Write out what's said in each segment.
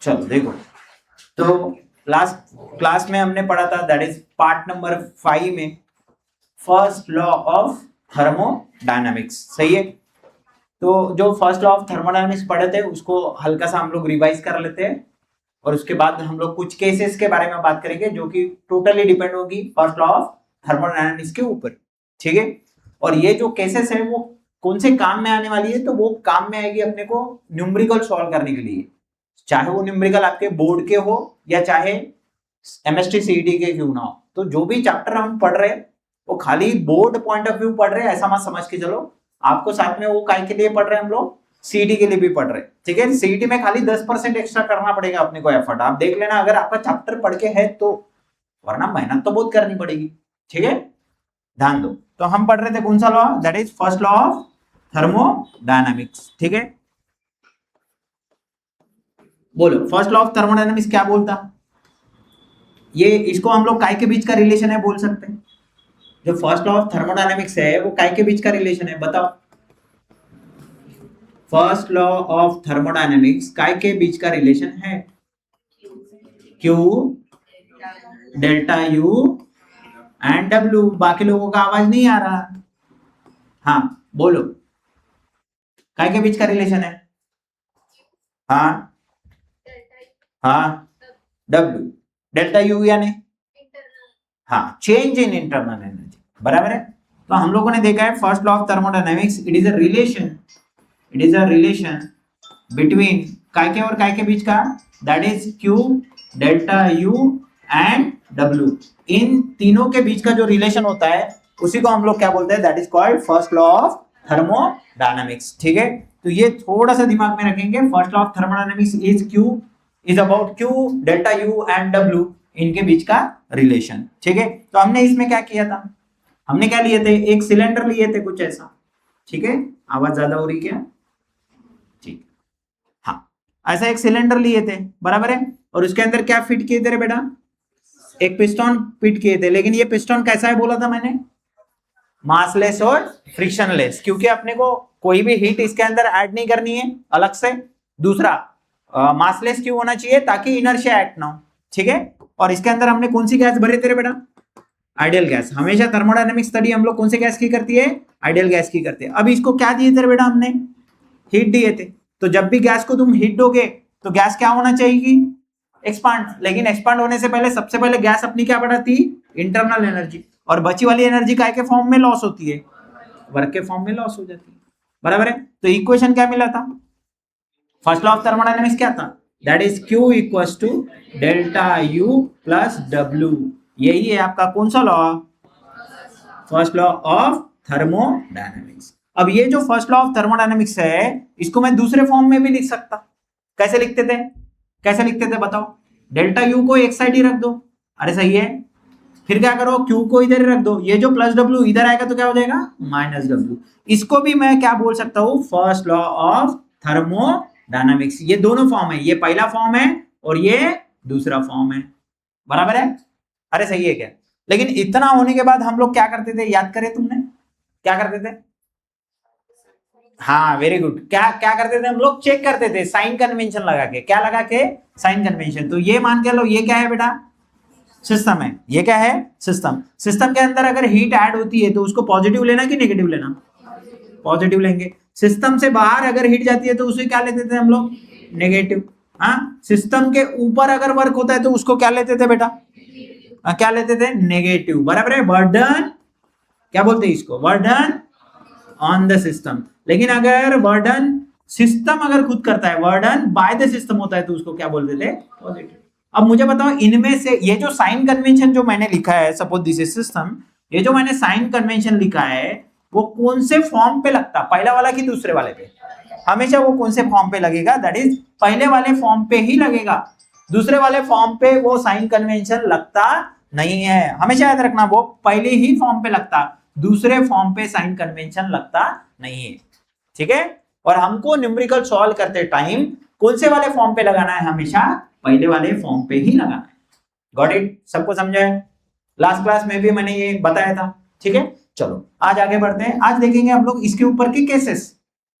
चलो देखो, तो लास्ट क्लास में हमने पढ़ा था, दैट इज पार्ट नंबर 5 में फर्स्ट लॉ ऑफ थर्मोडायनामिक्स। सही है। तो जो फर्स्ट लॉ ऑफ थर्मोडायनामिक्स पढ़े थे उसको हल्का सा हम लोग रिवाइज कर लेते हैं, और उसके बाद हम लोग कुछ केसेस के बारे में बात करेंगे जो कि टोटली डिपेंड होगी फर्स्ट लॉ ऑफ थर्मोडायनामिक्स के ऊपर। ठीक है। और ये जो केसेस है वो कौन से काम में आने वाली है, तो वो काम में आएगी अपने को न्यूमेरिकल सॉल्व करने के लिए, चाहे वो न्यूमेरिकल आपके बोर्ड के हो या चाहे एमएसटी सीईटी के क्यों ना हो। तो जो भी चैप्टर हम पढ़ रहे हैं वो खाली बोर्ड पॉइंट ऑफ व्यू पढ़ रहे हैं ऐसा मत समझ के चलो, आपको साथ में वो काय के लिए पढ़ रहे हैं हम लोग, सीईटी के लिए भी पढ़ रहे हैं। ठीक है। सीईटी में खाली 10% एक्स्ट्रा करना पड़ेगा अपने को एफर्ट, आप देख लेना अगर आपका चैप्टर पढ़ के है तो, वरना मेहनत तो बहुत करनी पड़ेगी। ठीक है, ध्यान दो। तो हम पढ़ रहे थे कौन सा law, that is first law of thermodynamics. ठीक है, बोलो फर्स्ट लॉ ऑफ थर्मोडायनामिक्स क्या बोलता, ये इसको हम लोग काय के बीच का रिलेशन है बोल सकते हैं। जो फर्स्ट लॉ ऑफ थर्मोडायनामिक्स है वो काय के बीच का रिलेशन है, बताओ। फर्स्ट लॉ ऑफ थर्मोडायनामिक्स काय के बीच का रिलेशन है, Q delta U and W. बाकी लोगों का आवाज नहीं आ रहा, हाँ बोलो, काय के बीच का रिलेशन है, हाँ हाँ डब्ल्यू, डेल्टा यू यानी हाँ चेंज इन इंटरनल एनर्जी, बराबर है। तो हम लोगों ने देखा है first law of thermodynamics, it is a relation between काय के और काय के बीच का, that is Q delta U and W. इन तीनों के बीच का जो रिलेशन होता है उसी को हम लोग क्या बोलते हैं, that is called first law of thermodynamics. ठीक है, तो ये थोड़ा सा दिमाग में रखेंगे, first law of thermodynamics is about Q delta U and W, इनके बीच का रिलेशन। ठीक है, तो हमने इसमें क्या किया था, हमने क्या लिए थे, एक सिलेंडर लिए थे कुछ ऐसा। ठीक है, आवाज ज्यादा हो रही क्या, ठीक, हाँ ऐसा एक सिलेंडर लिए थे, बराबर है। और उसके अंदर क्या फिट किए थे रे बेटा, एक पिस्टन फिट किए थे। लेकिन ये पिस्टन कैसा है बोला था मैंने, मासलेस और फ्रिक्शनलेस, क्योंकि अपने को कोई भी हीट इसके अंदर ऐड नहीं करनी है अलग से। दूसरा मासलेस क्यों होना चाहिए, ताकि इनर्शिया एक्ट ना हो। ठीक है, और इसके अंदर हमने कौन सी गैस भरे थे बेटा, आइडियल गैस। हमेशा थर्मोडायनामिक स्टडी हम लोग कौन से गैस की करती है, आइडियल गैस की करते हैं। अब इसको क्या दिए थे बेटा, हमने हीट दिए थे। तो जब भी गैस को तुम हीट दोगे तो गैस क्या होना चाहिए, एक्सपांड। लेकिन एक्सपांड होने से पहले सबसे पहले गैस अपनी क्या बढ़ाती, इंटरनल एनर्जी, और बची वाली एनर्जी काय के फॉर्म में लॉस होती है, वर्क के फॉर्म में लॉस हो जाती है, बराबर है। तो इक्वेशन क्या मिला था, फर्स्ट लॉ ऑफ थर्मोडायनामिक्स क्या था, that is Q equals to delta U plus W। यही है आपका कौन सा law, first law of thermodynamics. अब ये जो फर्स्ट लॉ ऑफ थर्मोडायनामिक्स है इसको मैं दूसरे फॉर्म में भी लिख सकता, कैसे लिखते थे, कैसे लिखते थे बताओ, डेल्टा U को एक साइड ही रख दो, अरे सही है। फिर क्या करो, Q को इधर ही रख दो, ये जो प्लस W इधर आएगा तो क्या हो जाएगा, माइनस W। इसको भी मैं क्या बोल सकता हूँ, फर्स्ट लॉ ऑफ थर्मोडायनामिक्स। ये दोनों फॉर्म है, ये पहला फॉर्म है और ये दूसरा फॉर्म है, बराबर है। अरे सही है क्या, लेकिन इतना होने के बाद हम लोग क्या करते थे, याद करे तुमने क्या करते थे, हाँ वेरी गुड, क्या क्या करते थे हम लोग, चेक करते थे साइन कन्वेंशन लगा के, क्या लगा के, साइन कन्वेंशन। तो ये मान के लो ये क्या है बेटा, सिस्टम है, ये क्या है, सिस्टम। सिस्टम के अंदर अगर हीट ऐड होती है तो उसको पॉजिटिव लेना कि नेगेटिव लेना, पॉजिटिव लेंगे। सिस्टम से बाहर अगर हीट जाती है तो उसे क्या लेते थे हम लोग, नेगेटिव। हाँ, सिस्टम के ऊपर अगर वर्क होता है तो उसको क्या लेते थे बेटा, क्या लेते थे, नेगेटिव, बराबर है। बर्डन क्या बोलते हैं इसको, बर्डन ऑन द सिस्टम। लेकिन अगर बर्डन सिस्टम अगर खुद करता है, बर्डन बाय द सिस्टम होता है तो उसको क्या बोलते थे, पॉजिटिव। अब मुझे बताओ इनमें से ये जो साइन कन्वेंशन जो मैंने लिखा है, सपोज दिस इज सिस्टम, ये जो मैंने साइन कन्वेंशन लिखा है वो कौन से फॉर्म पे लगता, पहला वाला कि दूसरे वाले पे, हमेशा वो कौन से फॉर्म पे लगेगा, दैट इज पहले वाले फॉर्म पे ही लगेगा। दूसरे वाले फॉर्म पे वो साइन कन्वेंशन लगता नहीं है, हमेशा याद रखना, वो पहले ही फॉर्म पे लगता, दूसरे फॉर्म पे साइन कन्वेंशन लगता नहीं है। ठीक है, और हमको न्यूमेरिकल सॉल्व करते टाइम कौन से वाले फॉर्म पे लगाना है, हमेशा पहले वाले फॉर्म पे ही लगाना है। गॉट इट, सबको समझा है, लास्ट क्लास में भी मैंने ये बताया था। ठीक है, चलो आज आगे बढ़ते हैं। आज देखेंगे हम लोग इसके ऊपर के केसेस।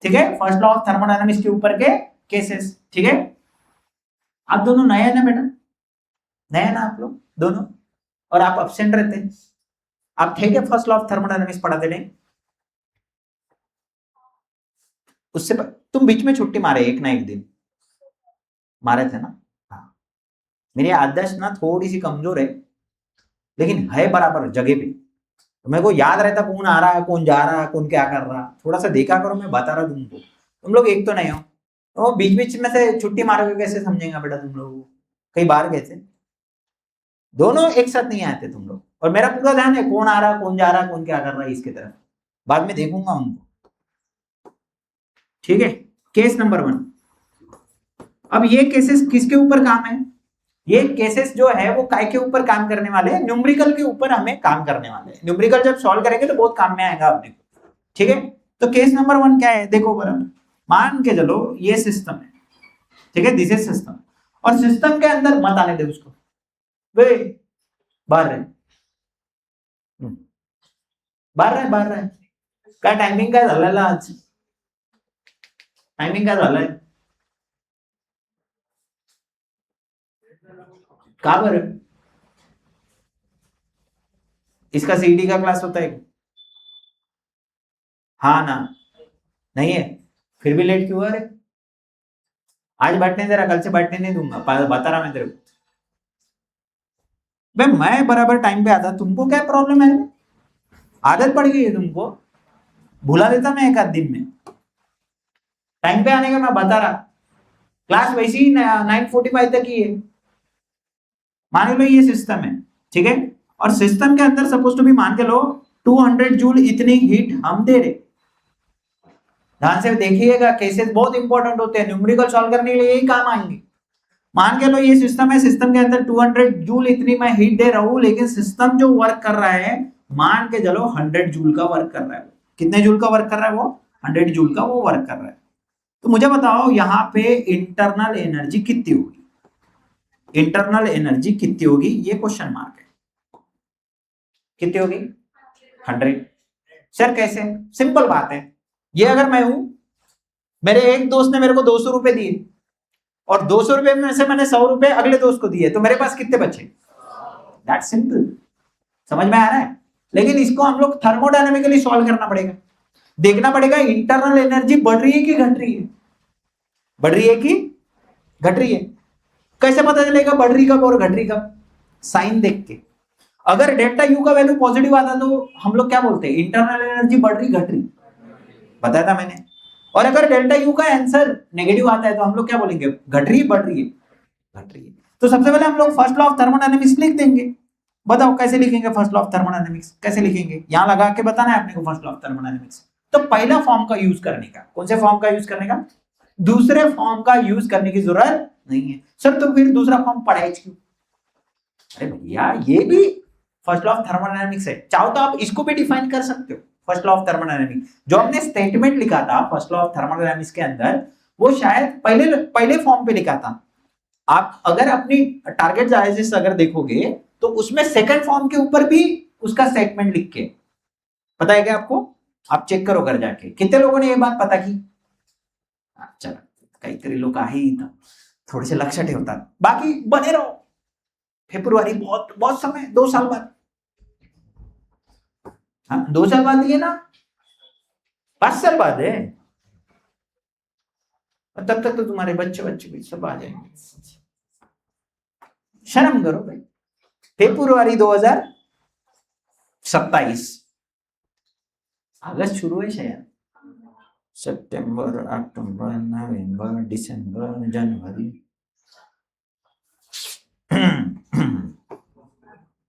ठीक है, फर्स्ट लॉ ऑफ थर्मोडायनामिक्स के ऊपर के केसेस। ठीक है, आप दोनों नए हैं ना बेटा, नए हैं ना आप लोग दोनों, और आप एब्सेंट रहते हैं। आप थे क्या फर्स्ट लॉ ऑफ थर्मोडायनेमिक्स पढ़ाते नहीं? उससे तुम बीच में छुट्टी मारे एक ना एक दिन मारे थे ना। हाँ, मेरी आदत ना थोड़ी सी कमजोर है, लेकिन है बराबर जगह पे। तो मेरे को याद रहता कौन आ रहा है, कौन जा रहा है, कौन क्या कर रहा है, थोड़ा सा देखा करो, मैं बता रहा हूँ तुमको। तुम लोग एक तो नहीं हो, तो बीच बीच में से छुट्टी मारोगे कैसे समझेगा बेटा तुम लोग? कई बार गए थे दोनों एक साथ नहीं आए थे तुम लोग, और मेरा पूरा ध्यान है कौन आ रहा है, कौन जा रहा है, कौन क्या कर रहा है, इसकी तरफ बाद में देखूंगा उनको। ठीक है, केस नंबर 1। अब ये केसेस किसके ऊपर काम है? ये केसेस जो है वो काय के ऊपर काम करने वाले हैं? न्यूमेरिकल के ऊपर हमें काम करने वाले हैं। न्यूमेरिकल जब सॉल्व करेंगे तो बहुत काम में आएगा अपने को। ठीक है, तो केस नंबर 1 क्या है देखो बराबर, मान के चलो ये सिस्टम है, ठीक है, दिस इज सिस्टम, और सिस्टम के अंदर मत आने दे उसको, वे बाहर रहे, बाहर रहे। काय टायमिंग काय झालेला आज? टायमिंग काय झालंय? का बरं? इसका सीडी का क्लास होता है? हाँ ना, नहीं है, फिर भी लेट क्यों आ रहे? आज बैठने दे रहा, कल से बैठने नहीं दूंगा, बता रहा मैं तेरे को। भाई मैं बराबर टाइम पे आता, तुमको क्या प्रॉब्लम है? आदत पड़ गई है तुमको, भुला देता मैं एक आध दिन में। टाइम पे आने का मैं बता रहा, क्लास वैसे ही 9:45 तक ही है। मान लो ये सिस्टम है, ठीक है, और सिस्टम के अंदर सपोज टू भी मान के लो 200 जूल इतनी हीट हम दे रहे। ध्यान से देखिएगा, केसेस बहुत इंपॉर्टेंट होते हैं, न्यूमेरिकल सॉल्व करने के लिए यही काम आएंगे। मान के लो ये सिस्टम है, सिस्टम के अंदर 200 जूल इतनी मैं हीट दे रहा हूं, लेकिन सिस्टम जो वर्क कर रहा है मान के चलो 100 जूल का वर्क कर रहा है। कितने जूल का वर्क कर रहा है वो? 100 जूल का वो वर्क कर रहा है। तो मुझे बताओ यहाँ पे इंटरनल एनर्जी कितनी होगी? इंटरनल एनर्जी कितनी होगी, ये क्वेश्चन मार्क है। कितनी होगी? 100। सर कैसे? सिंपल बात है, ये अगर मैं हूं, मेरे एक दोस्त ने मेरे को 200 रुपए दिए, और 200 रुपए में से मैंने 100 रुपए अगले दोस्त को दिए, तो मेरे पास कितने बचे? That simple. समझ में आ रहा है? लेकिन इसको हम लोग थर्मोडायनेमिकली सॉल्व करना पड़ेगा, देखना पड़ेगा इंटरनल एनर्जी बढ़ रही है कि घट रही है, बढ़ रही है कि घट रही है। कैसे पता चलेगा बढ़ रही कब और घट रही कब? साइन देख के। अगर डेल्टा यू का वैल्यू पॉजिटिव आता तो हम लोग क्या बोलते हैं? इंटरनल एनर्जी बढ़ रही घट रही, बताया था मैंने। और अगर डेल्टा यू का आंसर नेगेटिव आता है तो हम लोग क्या बोलेंगे? घट रही बढ़ रही है? घट रही है। तो सबसे पहले हम लोग फर्स्ट लॉ ऑफ थर्मोडायनेमिक्स लिख देंगे। बताओ कैसे लिखेंगे फर्स्ट लॉ ऑफ थर्मोडायनेमिक्स? कैसे लिखेंगे? यहां लगा के बताना है अपने को फर्स्ट लॉ ऑफ थर्मोडायनेमिक्स। तो पहला फॉर्म का यूज करने का, कौन से फॉर्म का यूज करने का? दूसरे फॉर्म का यूज करने की जरूरत नहीं है। सर तो फिर दूसरा फॉर्म पढ़ाई क्यों? अरे भैया ये भी फर्स्ट लॉ ऑफ थर्मोडायनेमिक्स है, चाहो तो आप इसको भी डिफाइन कर सकते हो। फर्स्ट लॉ ऑफ थर्मोडायनेमिक्स जो हमने स्टेटमेंट लिखा था फर्स्ट लॉ ऑफ थर्मोडायनेमिक्स के अंदर, वो शायद पहले फॉर्म पे लिखा था। आप अगर अपनी टारगेट डायजेस्ट अगर देखोगे तो उसमें सेकंड फॉर्म के ऊपर भी उसका स्टेटमेंट लिख के, पता है क्या आपको? आप चेक करो घर जाके, कितने लोगों ने ये बात पता की? चला काहीतरी लोक आहे इथं, थोडेसे लक्ष ठेवतात, बाकी बने रहो। फेब्रुआरी बहुत बहुत समय, 2 साल बाद। हाँ 2 साल बाद ही है ना, 5 साल बाद है। तब तक तो तुम्हारे बच्चे भी सब आ जाएंगे। शर्म करो भाई। फेब्रुआरी 2027, अगस्त शुरू है शायद, सितंबर, अक्टूबर, नवंबर, दिसंबर, जनवरी।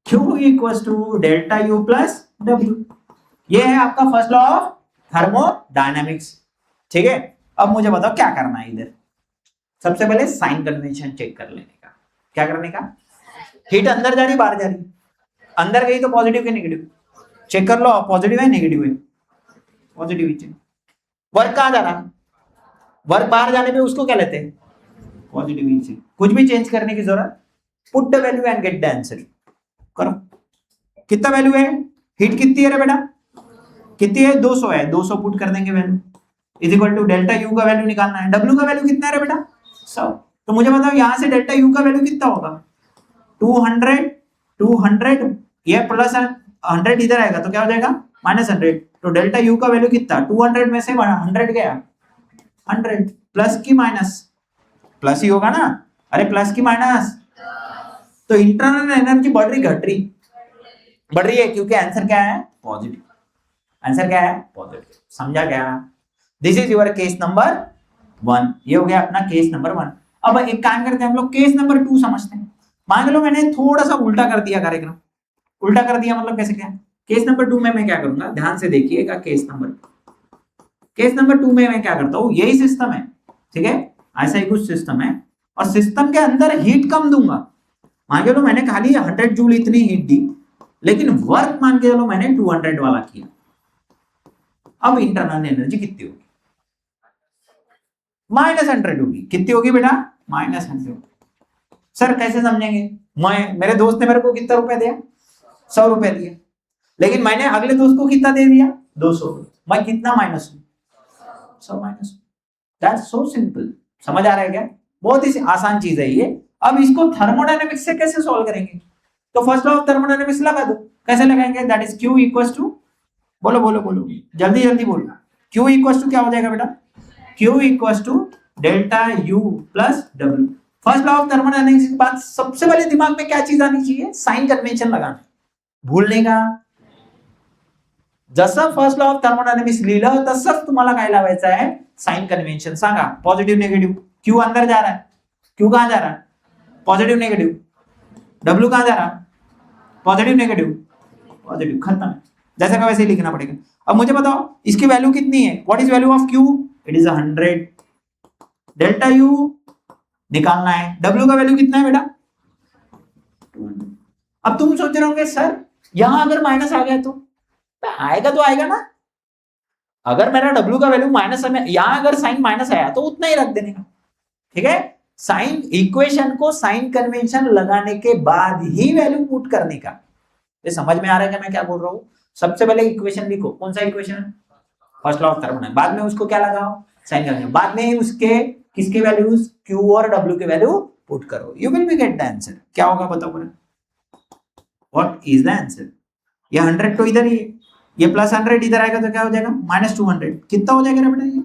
Q equals to delta U plus W. ये है आपका फर्स्ट लॉ ऑफ थर्मोडायनेमिक्स। ठीक है, अब मुझे बताओ क्या करना है इधर। सबसे पहले साइन कन्वेंशन चेक कर लेने का। क्या करने का? हीट अंदर जा रही बाहर जा रही? अंदर गई तो पॉजिटिव के नेगेटिव चेक कर लो, पॉजिटिव है नेगेटिव है? पॉजिटिव ही। वर्क कहां जा रहा? वर्क बाहर जाने पे उसको क्या लेते हैं? पॉजिटिव ही से। कुछ भी चेंज करने की जरूरत, put the value and get the answer. करो। कितना वैल्यू है? हीट कितनी है रे बेटा? कितनी है? 200 है, 200 पुट कर देंगे value, is equal to delta U का वैल्यू निकालना है। डब्ल्यू का वैल्यू कितना है रे बेटा? 100। तो मुझे बताओ यहां से डेल्टा यू का वैल्यू कितना होगा, 200 ये प्लस 100 इधर आएगा तो क्या हो जाएगा -100, तो डेल्टा यू का वैल्यू कितना, 200 में से 100 गया 100, प्लस की माइनस, प्लस ही होगा ना, अरे प्लस की माइनस, तो इंटरनल एनर्जी बढ़ रही घट रही, बढ़ रही है क्योंकि आंसर क्या है पॉजिटिव, आंसर क्या है पॉजिटिव, समझा क्या, this is your case number 1, ये हो गया अपना केस नंबर 1। अब एक काम करते हैं हम लोग केस नंबर 2 समझते हैं। मान लो मैंने थोड़ा सा उल्टा कर दिया कार्यक्रम, उल्टा कर दिया मतलब कैसे क्या, केस नंबर 2 में मैं क्या करूंगा, ध्यान से देखिएगा, केस नंबर 2 में मैं क्या करता हूं, यही सिस्टम है, ठीक है, ऐसा ही कुछ सिस्टम है, और सिस्टम के अंदर हीट कम दूंगा, मान के लो मैंने खाली 100 जूल इतनी हीट दी, लेकिन वर्क मान के चलो मैंने 200 वाला किया। अब इंटरनल एनर्जी कितनी होगी, -100 होगी, कितनी होगी बेटा -100। सर कैसे समझेंगे, मेरे दोस्त ने मेरे को कितना रुपए दिया, 100 रुपए दिया, लेकिन मैंने अगले दोस्त को कितना दे दिया 200, मैं कितना माइनस हूं, 100 माइनस। दैट्स सो सिंपल, समझ आ रहा है क्या, बहुत ही आसान चीज है ये। अब इसको थर्मोडायनेमिक्स से कैसे सॉल्व करेंगे, तो फर्स्ट लॉ ऑफ थर्मोडायनेमिक्स लगा दो, कैसे लगाएंगे, that is Q equals to, बोलो बोलो बोलो जल्दी जल्दी बोलो, Q इक्वल्स टू क्या हो जाएगा बेटा, Q equals to delta U plus W। First law of thermodynamics के बाद सबसे पहले दिमाग में क्या चीज आनी चाहिए, साइन कन्वेंशन लगाना, भूलने का, जसं फर्स्ट लॉ ऑफ थर्मोडायनेमिक्स लिहिलं तसंच तुम्हाला काय लावायचं आहे, साइन कन्वेंशन। सांगा पॉजिटिव नेगेटिव, Q अंदर जा रहा है, Q कहां जा रहा है पॉजिटिव नेगेटिव, W कहां जा रहा है पॉजिटिव नेगेटिव, पॉजिटिव, खत्म, जैसे का वैसे ही लिखना पड़ेगा। अब मुझे बताओ इसकी वैल्यू कितनी है, what is value of Q, it is 100, delta U निकालना है, W का वैल्यू कितना है बेटा 200। अब तुम सोच रहे होंगे सर यहां अगर माइनस आ गया तो आएगा, तो आएगा ना, अगर मेरा W का वैल्यू माइनस है, यहां अगर साइन माइनस आया तो उतना ही रख देने का, ठीक है, साइन इक्वेशन को साइन कन्वेंशन लगाने के बाद ही वैल्यू पुट करने का। ये समझ में आ रहा है क्या मैं क्या बोल रहा हूं, सबसे पहले इक्वेशन लिखो, कौन सा equation, first law of thermodynamics, बाद में उसको क्या लगाओ साइन कन्वेंशन, बाद में उसके किसके वैल्यूज Q और W के वैल्यू पुट करो, you will be get the answer. क्या होगा बताओ बड़ा, व्हाट इज द आंसर, ये 100 तो इधर ही है, ये प्लस 100 इधर आएगा तो क्या हो जाएगा -200, कितना हो जाएगा बेटा ये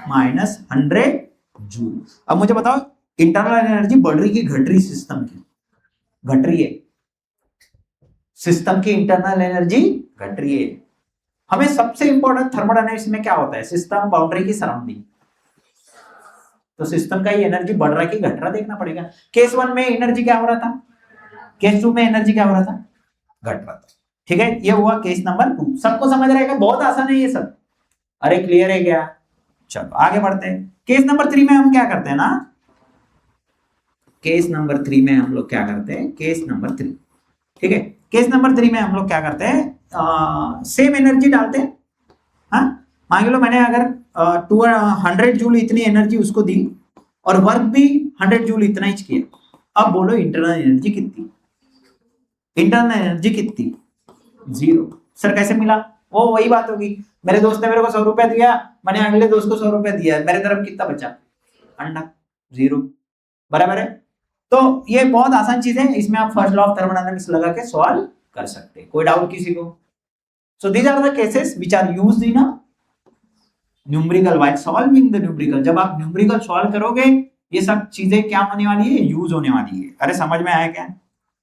-100 जूल। अब मुझे बताओ इंटरनल एनर्जी बढ़ रही की घट रही, सिस्टम की घट रही है, सिस्टम की इंटरनल एनर्जी घट रही है। हमें सबसे इंपॉर्टेंट थर्मोडायनेमिक्स में क्या होता है, सिस्टम बाउंड्री की सराउंडिंग, तो सिस्टम का ही एनर्जी बढ़ रहा है कि घट रहा देखना पड़ेगा। केस 1 में एनर्जी क्या हो रहा था, केस 2 में एनर्जी क्या हो रहा था, घट रहा था, ठीक है, ये हुआ केस नंबर 2। सबको समझ रहेगा, बहुत आसान है ये सब, अरे क्लियर है क्या, चलो आगे बढ़ते हैं। केस नंबर 3 में हम क्या करते हैं ना, केस नंबर 3 में हम लोग क्या करते हैं, केस नंबर 3, ठीक है, केस नंबर 3 में हम लोग क्या करते हैं, सेम एनर्जी डालते हैं, हाँ, मान लो मैंने अगर 200 जूल इतनी एनर्जी उसको दी और वर्क भी 100 जूल इतना ही किया, अब बोलो इंटरनल एनर्जी कितनी, इंटरनल एनर्जी कितनी 0। सर कैसे मिला, वो वही बात होगी, मेरे दोस्त ने मेरे को 100 रुपया दिया, मैंने अगले दोस्त को 100 रुपया दिया, मेरे तरफ कितना बचा, अंडा 0, बराबर है। तो ये बहुत आसान चीज है, इसमें आप फर्स्ट लॉ ऑफ थर्मोडायनेमिक्स लगा के सॉल्व कर सकते हैं, कोई डाउट किसी को। So these are the cases which are used in a numerical while solving the numerical. जब आप न्यूमेरिकल सॉल्व करोगे ये सब चीजें क्या होने वाली है, यूज होने वाली है। अरे समझ में आया क्या,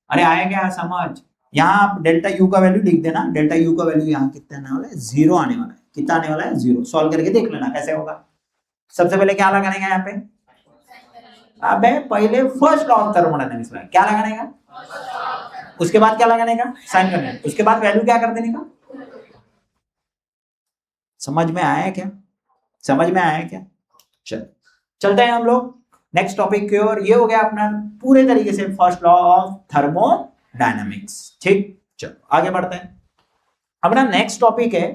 अरे आया क्या समझ, यहाँ आप डेल्टा U का वैल्यू लिख देना, डेल्टा U का वैल्यू यहाँ कितना आने वाला है 0 आने वाला है, कितना आने वाला है 0, सॉल्व करके देख लेना कैसे होगा। सबसे पहले क्या लगाने का यहाँ पे, अबे पहले फर्स्ट लॉ ऑफ थर्मोडायनेमिक्स में क्या लगाने का, उसके बाद क्या लगाने का साइन करने का, उसके बाद वैल्यू क्या कर देने का। समझ में आया क्या, समझ में आया क्या, चलते हैं हम लोग नेक्स्ट टॉपिक की ओर। ये हो गया अपना पूरे तरीके से फर्स्ट लॉ ऑफ थर्मोडायनेमिक्स, ठीक, चलो आगे बढ़ते हैं। अपना नेक्स्ट टॉपिक है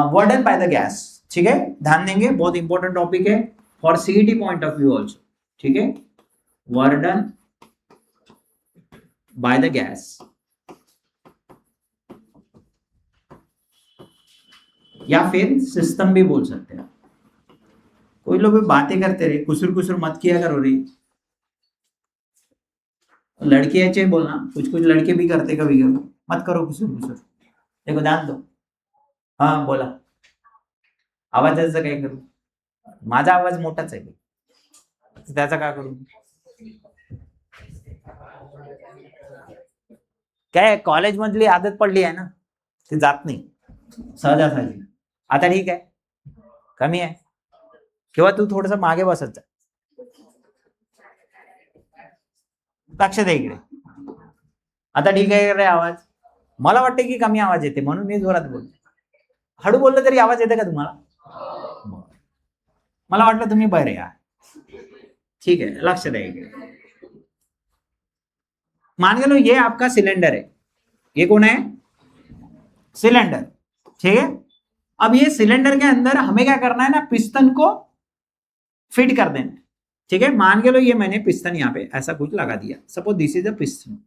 वर्डन बाय द गैस, ठीक है, ध्यान देंगे, बहुत इंपॉर्टेंट टॉपिक है for CET point of view also, ठीक है, वर्डन बाय द गैस। या फिर सिस्टम भी बोल सकते हैं, कोई लोग भी बातें करते रहे, कुसुर कुसुर मत किया करो रे। लड़के अच्छे बोलना, कुछ कुछ लड़के भी करते कभी कभी, मत करो कुसुर कुसुर। देखो ध्यान दो, हा बोला, आवाजाचं काय करू, माझा आवाज मोठाच आहे, त्याचा काय करू, काय कॉलेज मधली आदत पडली आहे ना, ते जात नाही सहजासहजी। आता ठीक आहे, कमी आहे किंवा तू थोडस मागे बसत जा, लक्ष दे इकडे। आता ठीक आहे रे आवाज, मला वाटतं की कमी आवाज येते म्हणून मी जोरात बोलतो, हळू बोललं तरी आवाज येते का तुम्हाला? मला वाटलं तुम्ही बरे आहात, ठीक है, लक्ष द्या इकडे। मान के लो ये आपका सिलेंडर है, ये कौन है? सिलेंडर, ठीक है। अब ये सिलेंडर के अंदर हमें क्या करना है ना, पिस्टन को फिट कर देना, ठीक है। मान के लो ये मैंने पिस्टन यहाँ पे ऐसा कुछ लगा दिया, suppose this is a piston,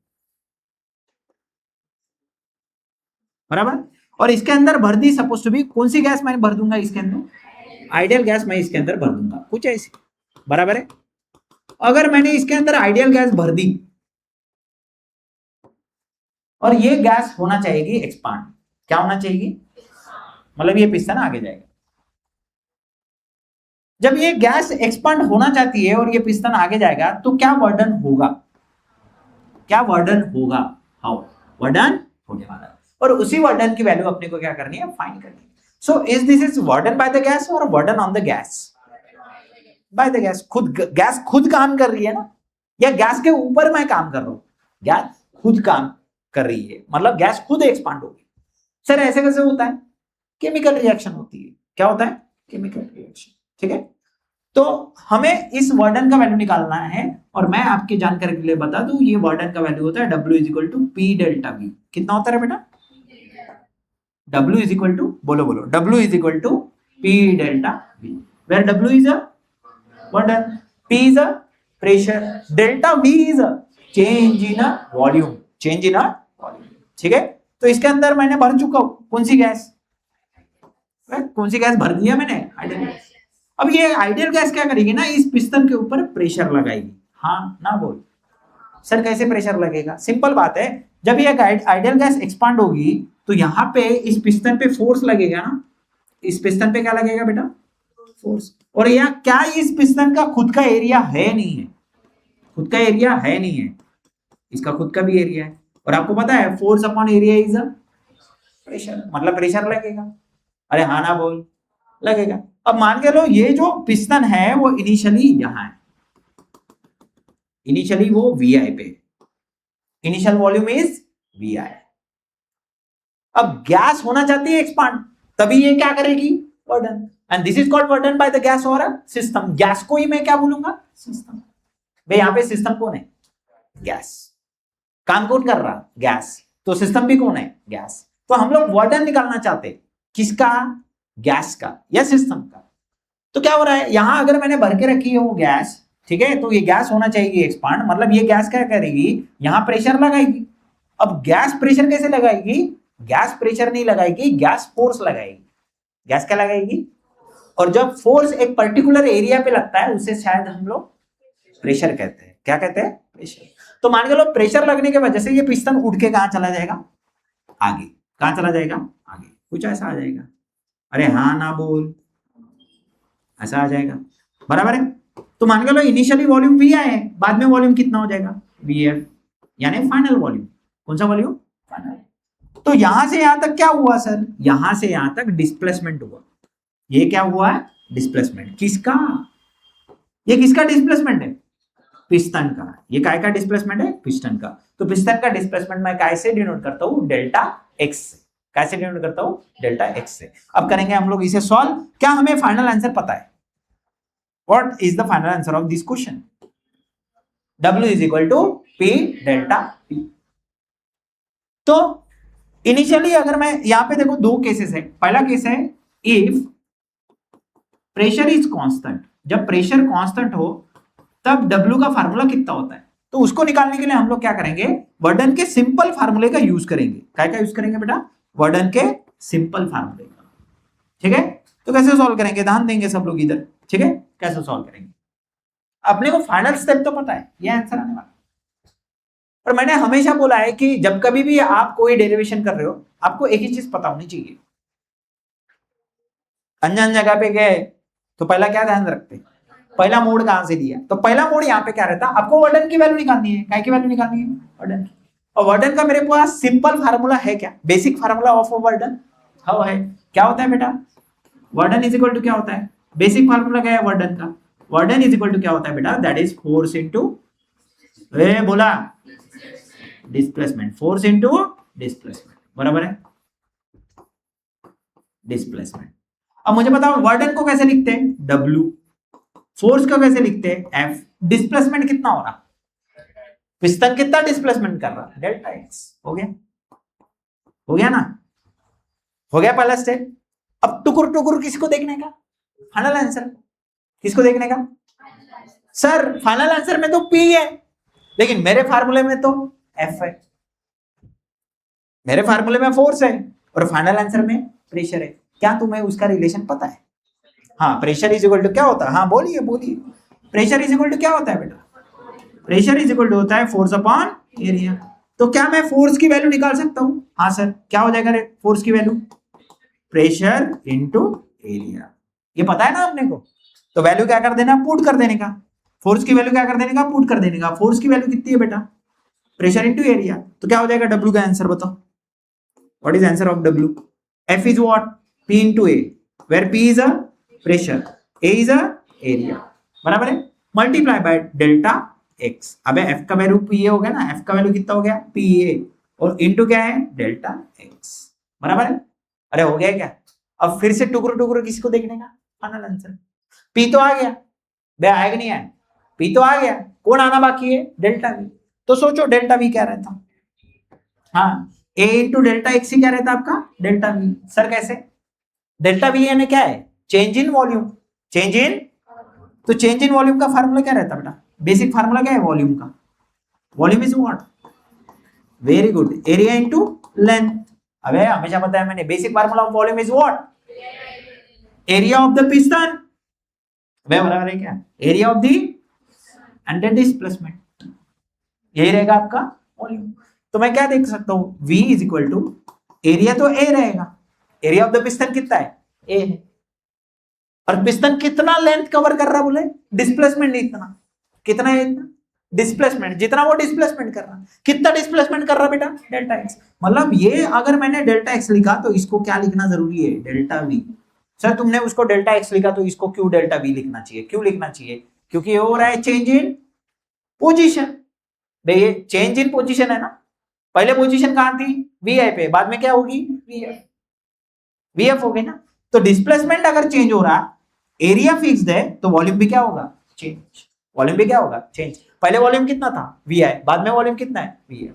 बराबर। और इसके अंदर भर दी सपोज टू बी, कौन सी गैस मैंने भर दूंगा इसके अंदर? आइडियल गैस मैं इसके अंदर भर दूंगा, कुछ ऐसी, बराबर है। अगर मैंने इसके अंदर आइडियल गैस भर दी और ये गैस होना चाहिए एक्सपांड, क्या होना चाहिए? मतलब ये पिस्टन आगे जाएगा। जब ये गैस एक्सपांड होना चाहती है और ये पिस्टन आगे जाएगा तो क्या वर्डन होगा? क्या वर्डन होगा? हाउ वर्डन होने वाला है, और उसी वर्डन की वैल्यू अपने को क्या करनी है? फाइंड करनी है। So is this is work done by the gas और work done on the gas? By the gas. खुद गैस खुद काम कर रही है ना, या गैस के ऊपर मैं काम कर रहा हूं? गैस खुद काम कर रही है, मतलब गैस खुद एक्सपांड होगी। सर ऐसे कैसे होता है? केमिकल रिएक्शन होती है। क्या होता है? केमिकल रिएक्शन, ठीक है। तो हमें इस वर्डन का वैल्यू निकालना है, और मैं आपकी जानकारी के लिए बता दूं, ये वर्डन का वैल्यू होता है W is equal to P delta V. कितना होता है बेटा? W इज इक्वल टू, बोलो बोलो, W is equal to P delta V, where W is a work done, P is a pressure, delta V is a change in a volume, change in a volume, ठीक है। तो इसके अंदर मैंने भर चुका हूं, कौन सी गैस? कौन सी गैस भर दिया मैंने? Ideal gas. अब ये आइडियल गैस क्या करेगी ना, इस पिस्टन के ऊपर प्रेशर लगाएगी। हाँ ना बोल सर, कैसे प्रेशर लगेगा? सिंपल बात है, जब ये आइडियल गैस एक्सपांड होगी तो यहाँ पे इस पिस्टन पे फोर्स लगेगा ना, इस पिस्टन पे क्या लगेगा बेटा? फोर्स। और यहाँ क्या इस पिस्टन का खुद का एरिया है? नहीं है, खुद का एरिया है नहीं है, इसका खुद का भी एरिया है। और आपको पता है force upon area is a pressure, मतलब प्रेशर लगेगा। अरे हाँ ना बोल, लगेगा। अब मान के लो ये जो पिस्टन है वो इनिशियली यहां है, इनिशियली वो VI पे, इनिशियल वॉल्यूम इज VI। अब गैस होना चाहती है एक्सपांड, तभी ये क्या करेगी? Work done, and this is called work done by the gas और अ सिस्टम। गैस को ही मैं क्या बोलूंगा? सिस्टम। भाई यहां पे सिस्टम कौन है? गैस। काम कौन कर रहा? गैस। तो सिस्टम भी कौन है? गैस। तो हम लोग वर्डन निकालना चाहते, किसका? गैस का या सिस्टम का। तो क्या हो रहा है, यहां अगर मैंने भर के रखी है वो गैस, ठीक है, तो ये गैस होना चाहिए एक्सपांड, मतलब ये गैस क्या करेगी? यहां प्रेशर लगाएगी। अब गैस प्रेशर कैसे लगाएगी? गैस प्रेशर नहीं लगाएगी, गैस फोर्स लगाएगी। गैस क्या लगाएगी? और जब फोर्स एक पर्टिकुलर एरिया पे लगता है उसे शायद हम लोग प्रेशर कहते हैं। क्या कहते हैं? प्रेशर। तो मान के लो प्रेशर लगने की वजह से ये पिस्टन उठ के कहां चला जाएगा? आगे। कहां चला जाएगा? आगे। कुछ ऐसा आ जाएगा। अरे हाँ ना बोल, ऐसा आ जाएगा, बराबर है। तो मान के लो इनिशियली वॉल्यूम VI है, बाद में वॉल्यूम कितना हो जाएगा? VF, यानी फाइनल वॉल्यूम। कौन सा वॉल्यूम? फाइनल। तो यहां से यहां तक क्या हुआ सर? यहां से यहां तक डिस्प्लेसमेंट हुआ। ये क्या हुआ है? डिस्प्लेसमेंट। किसका? ये किसका डिस्प्लेसमेंट है? पिस्टन का। ये काय का डिस्प्लेसमेंट है? पिस्टन का। तो पिस्टन का डिस्प्लेसमेंट मैं कैसे डिनोट करता हूं? डेल्टा एक्स से। कैसे डिनोट करता हूं? डेल्टा एक्स से। अब करेंगे हम लोग इसे सॉल्व। क्या हमें फाइनल आंसर पता है? What is the final answer of this question? W is equal to P delta P. तो इनिशियली अगर मैं यहां पे देखो, दो केसेस है। पहला केस है इफ प्रेशर इज कांस्टेंट, जब प्रेशर कांस्टेंट हो तब W का फार्मूला कितना होता है? तो उसको निकालने के लिए हम लोग क्या करेंगे? वर्डन के सिंपल फार्मूले का यूज करेंगे। क्या का यूज करेंगे बेटा? वर्डन के सिंपल फार्मूले का, ठीक है। तो कैसे सॉल्व करेंगे? ध्यान देंगे सब लोग इधर, ठीक है। कैसे सॉल्व करेंगे? अपने को फाइनल स्टेप तो पता है, ये आंसर आने वाला। और मैंने हमेशा बोला है कि जब कभी भी आप कोई डेरिवेशन कर रहे हो, आपको एक ही चीज पता होनी चाहिए। अनजान जगह पे गए तो पहला क्या ध्यान रखते हैं, पहला मोड कहां से दिया, तो पहला मोड यहाँ पे क्या रहता है, आपको वर्डन की वैल्यू निकालनी है। काय की वैल्यू निकालनी है? वर्डन की। और वर्डन का मेरे पास सिंपल फार्मूला है क्या, बेसिक फार्मूला ऑफ वर्डन हाँ है। क्या होता है बेटा, वर्डन इज इक्वल टू क्या होता है, बेसिक फार्मूला क्या है वर्डन का, वर्डन इज इक्वल टू क्या होता है बेटा, दैट इज फोर्स इनटू बोला डिस्प्लेसमेंट, फोर्स इनटू डिस्प्लेसमेंट, बराबर है डिस्प्लेसमेंट। अब मुझे बताओ वर्डन को कैसे लिखते हैं, W, फोर्स को कैसे लिखते हैं, F, डिस्प्लेसमेंट कितना हो रहा, पिस्टन कितना डिस्प्लेसमेंट कर रहा, डेल्टा एक्स। हो गया, हो गया ना, हो गया पहला स्टेप। अब टुकुर टुकुर किसको देखने का, फाइनल आंसर किसको देखने का, सर फाइनल आंसर में तो P है, लेकिन मेरे फार्मूले में तो F है, मेरे फार्मूले में फोर्स है और फाइनल आंसर में प्रेशर है। क्या तुम्हें उसका रिलेशन पता है? हाँ, प्रेशर इज इक्वल टू क्या होता है, हाँ बोलिए बोलिए, प्रेशर इज इक्वल टू क्या होता है बेटा, प्रेशर इज इक्वल टू होता है फोर्स अपॉन एरिया। तो क्या मैं फोर्स की वैल्यू निकाल सकता हूं? हाँ सर, क्या हो जाएगा फोर्स की वैल्यू, प्रेशर इनटू एरिया, ये पता है ना अपने को। तो वैल्यू क्या कर देना, पुट कर देने का, फोर्स की वैल्यू क्या कर देने का, पुट कर देने का। फोर्स की वैल्यू कितनी है बेटा, प्रेशर इनटू एरिया, तो क्या हो जाएगा W का आंसर बताओ, what is answer of W, F is what, P into A, where P is a pressure, A is a area, बराबर है, मल्टीप्लाई बाय डेल्टा एक्स। अबे F का वैल्यू P हो गया ना, F का वैल्यू कितना हो गया PA, और इनटू क्या है डेल्टा एक्स, बराबर है। अरे हो गया क्या, अब फिर से टुकड़ो टुकड़ो किसको देखने का, फाइनल आंसर। P तो आ गया, बे आएगा नहीं आया, P तो आ गया, कौन आना बाकी है, डेल्टा V। तो सोचो डेल्टा V क्या रहता, हाँ A इंटू डेल्टा एक्स ही क्या रहता आपका, डेल्टा V। सर कैसे, डेल्टा V यानी क्या है, change in volume, change in, तो चेंज इन वॉल्यूम का फार्मूला क्या रहता बेटा, बेसिक फार्मूला क्या है वॉल्यूम का, volume is what, very good, area into length. अबे हमेशा पता है मैंने, basic formula of volume is what, area of the piston, वे बराबर है क्या, area of the under displacement, यही रहेगा आपका वॉल्यूम। तो मैं क्या देख सकता हूं, V is equal to area, तो A रहेगा, एरिया ऑफ द पिस्टन कितना है, A है, और पिस्टन कितना लेंथ कवर कर रहा बोले, डिस्प्लेसमेंट इतना, कितना है इतना डिस्प्लेसमेंट, जितना वो डिस्प्लेसमेंट कर रहा, कितना डिस्प्लेसमेंट कर रहा बेटा, डेल्टा एक्स। मतलब ये अगर मैंने डेल्टा एक्स लिखा तो इसको क्या लिखना जरूरी है, डेल्टा V। सर तुमने उसको डेल्टा एक्स लिखा तो इसको क्यों डेल्टा V लिखना चाहिए, क्यों लिखना चाहिए, क्योंकि ये हो रहा है चेंज इन पोजीशन, ये चेंज इन पोजीशन है ना, पहले पोजीशन कहां थी VI पे, बाद में क्या होगी VF हो गई ना। तो डिस्प्लेसमेंट अगर चेंज हो रहा, एरिया फिक्स्ड है, तो वॉल्यूम भी क्या होगा, चेंज, वॉल्यूम भी क्या होगा, चेंज। पहले वॉल्यूम कितना था VI, बाद में वॉल्यूम कितना है VF।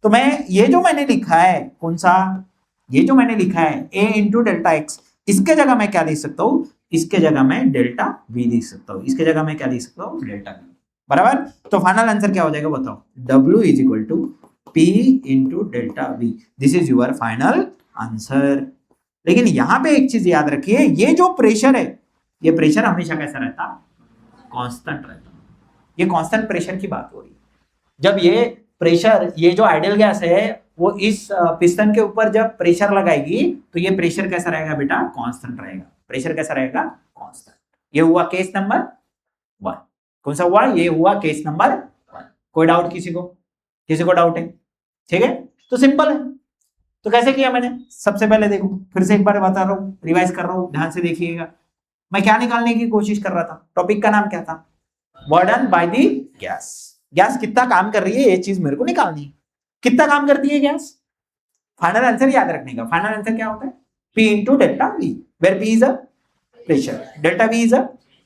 तो मैं ये जो मैंने लिखा है, कौन सा, ये जो मैंने लिखा है A इंटू डेल्टा एक्स, इसके जगह मैं क्या लिख सकता हूं, इसके जगह मैं डेल्टा V लिख सकता हूं, इसके जगह मैं क्या लिख सकता हूं, डेल्टा V, बराबर। तो फाइनल आंसर क्या हो जाएगा बताओ, W is equal to P into delta V, this is your final answer. लेकिन यहां पे एक चीज याद रखिए, ये जो प्रेशर है, ये प्रेशर हमेशा कैसा रहता, कांस्टेंट रहता। ये कांस्टेंट प्रेशर की बात हो रही है। जब ये प्रेशर, ये जो आइडियल गैस है, वो इस पिस्टन के ऊपर जब प्रेशर लगाएगी तो ये प्रेशर कैसा रहेगा बेटा, कांस्टेंट रहेगा। प्रेशर कैसा रहेगा, कांस्टेंट। ये हुआ केस नंबर 1। कौन सा हुआ, ये हुआ केस नंबर 1। कोई डाउट किसी को, किसी को डाउट है, ठीक है। तो सिंपल है। तो कैसे किया मैंने, सबसे पहले देखो, फिर से एक बार बता रहा हूँ, रिवाइज कर रहा हूँ, ध्यान से देखिएगा। मैं क्या निकालने की कोशिश कर रहा था, टॉपिक का नाम क्या था, वर्डन बाय द गैस। गैस कितना काम कर रही है, ये चीज मेरे को निकालनी है, कितना काम करती है गैस। फाइनल आंसर याद रखने का, फाइनल आंसर क्या होता है, P into delta V, where P is a pressure, delta V is a